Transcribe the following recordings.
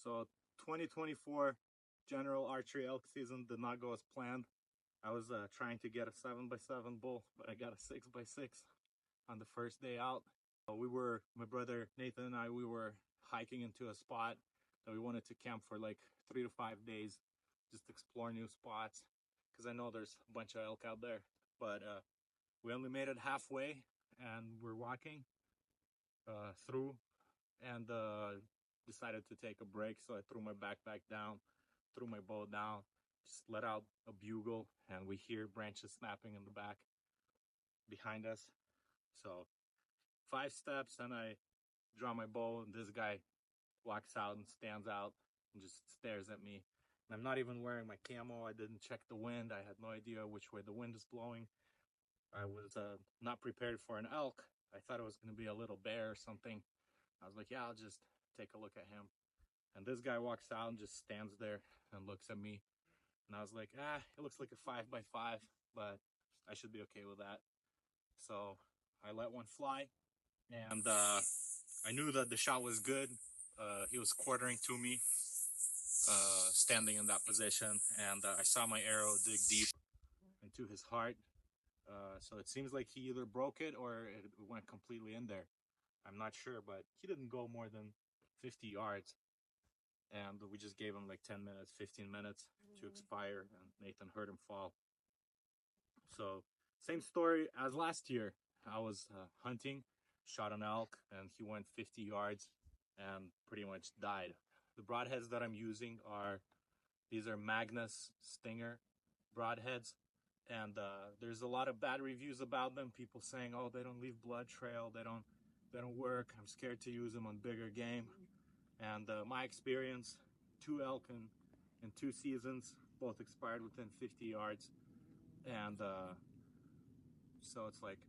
So 2024 general archery elk season did not go as planned. I was trying to get a 7x7 bull, but I got a 6x6 on the first day out. My brother Nathan and I, we were hiking into a spot that we wanted to camp for like 3 to 5 days, just explore new spots, because I know there's a bunch of elk out there. But we only made it halfway, and we're walking through, and decided to take a break. So I threw my backpack down, threw my bow down, just let out a bugle, and we hear branches snapping in the back behind us. So 5 steps, and I draw my bow, and this guy walks out and stands out and just stares at me. And I'm not even wearing my camo. I didn't check the wind. I had no idea which way the wind is blowing. I was not prepared for an elk. I thought it was going to be a little bear or something. I was like, yeah, I'll just take a look at him. And this guy walks out and just stands there and looks at me. And I was like, it looks like a 5x5, but I should be okay with that. So I let one fly, and I knew that the shot was good. He was quartering to me, standing in that position, and I saw my arrow dig deep into his heart. So it seems like he either broke it or it went completely in there. I'm not sure, but he didn't go more than 50 yards. And we just gave him like 10 minutes, 15 minutes to expire, and Nathan heard him fall. So same story as last year. I was hunting, shot an elk, and he went 50 yards and pretty much died. The broadheads that I'm using these are Magnus Stinger broadheads, and there's a lot of bad reviews about them. People saying, oh, they don't leave blood trail, they don't work, I'm scared to use them on bigger game. And my experience, 2 elk in 2 seasons, both expired within 50 yards. And so it's like,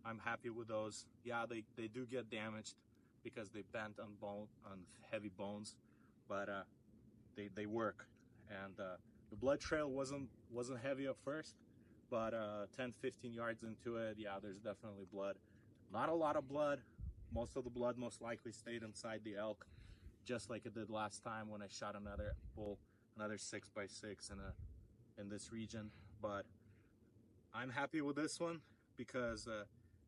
I'm happy with those. Yeah, they do get damaged because they bent on heavy bones, but they work. And the blood trail wasn't heavy at first, but 10-15 yards into it, yeah, there's definitely blood. Not a lot of blood. Most of the blood most likely stayed inside the elk, just like it did last time when I shot another bull, another 6x6 in this region. But I'm happy with this one because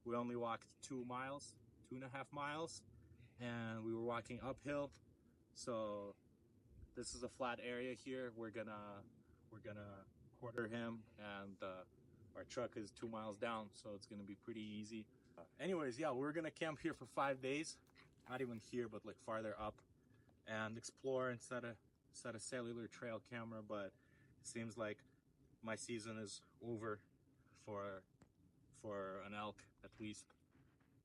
we only walked 2.5 miles, and we were walking uphill. So this is a flat area here. We're gonna quarter him, and our truck is 2 miles down, so it's gonna be pretty easy. Anyways, yeah, we're gonna camp here for 5 days. Not even here, but like farther up, and explore and set a cellular trail camera. But it seems like my season is over for an elk, at least.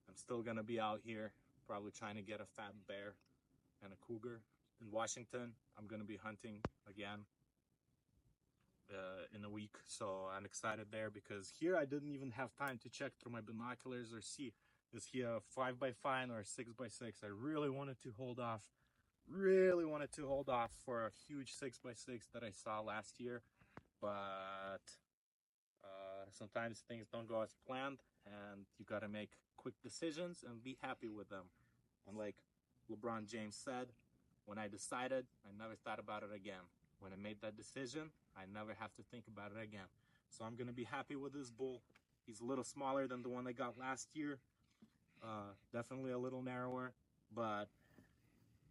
I'm still gonna be out here, probably trying to get a fat bear and a cougar. In Washington, I'm gonna be hunting again in a week, so I'm excited there, because here I didn't even have time to check through my binoculars or see, is he a 5x5 or a 6x6. I really wanted to hold off for a huge 6x6 that I saw last year, but sometimes things don't go as planned, and you got to make quick decisions and be happy with them. And like LeBron James said, when I decided, I never thought about it again. When I made that decision, I never have to think about it again. So I'm going to be happy with this bull. He's a little smaller than the one I got last year. Definitely a little narrower. But,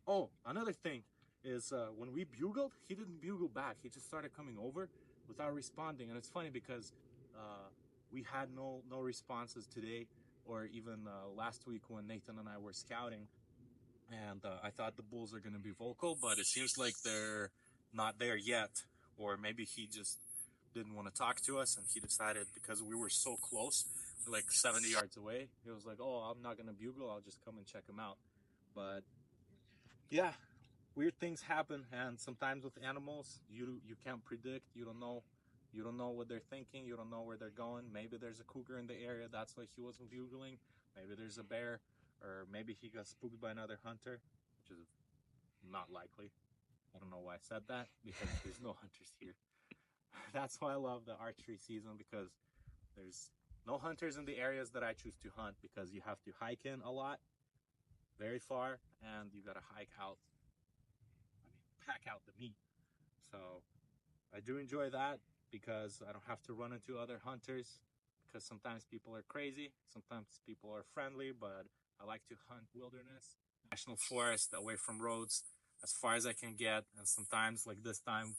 oh, another thing is when we bugled, he didn't bugle back. He just started coming over without responding. And it's funny because we had no responses today, or even last week when Nathan and I were scouting. And I thought the bulls are going to be vocal, but it seems like they're not there yet. Or maybe he just didn't want to talk to us, and he decided, because we were so close, like 70 yards away, he was like, oh, I'm not going to bugle, I'll just come and check him out. But yeah, weird things happen, and sometimes with animals, you can't predict. You don't know what they're thinking. You don't know where they're going. Maybe there's a cougar in the area, that's why he wasn't bugling. Maybe there's a bear, or maybe he got spooked by another hunter, which is not likely. I don't know why I said that, because there's no hunters here. That's why I love the archery season, because there's no hunters in the areas that I choose to hunt, because you have to hike in a lot, very far, and you gotta hike out. I mean, check out the meat. So I do enjoy that because I don't have to run into other hunters, because sometimes people are crazy, sometimes people are friendly, but I like to hunt wilderness, national forest, away from roads, as far as I can get. And sometimes, like this time,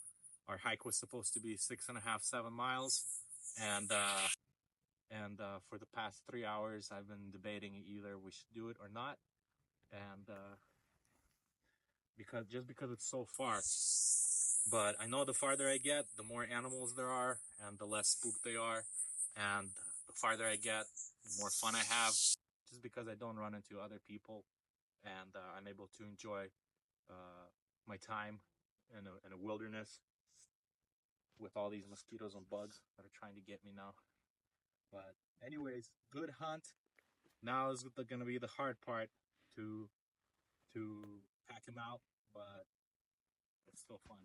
our hike was supposed to be 6.5, 7 miles, and for the past 3 hours, I've been debating either we should do it or not, and because it's so far. But I know the farther I get, the more animals there are, and the less spooked they are, and the farther I get, the more fun I have, just because I don't run into other people, and I'm able to enjoy my time in a wilderness with all these mosquitoes and bugs that are trying to get me now. But anyways, good hunt. Now is going to be the hard part, to pack him out, but it's still fun.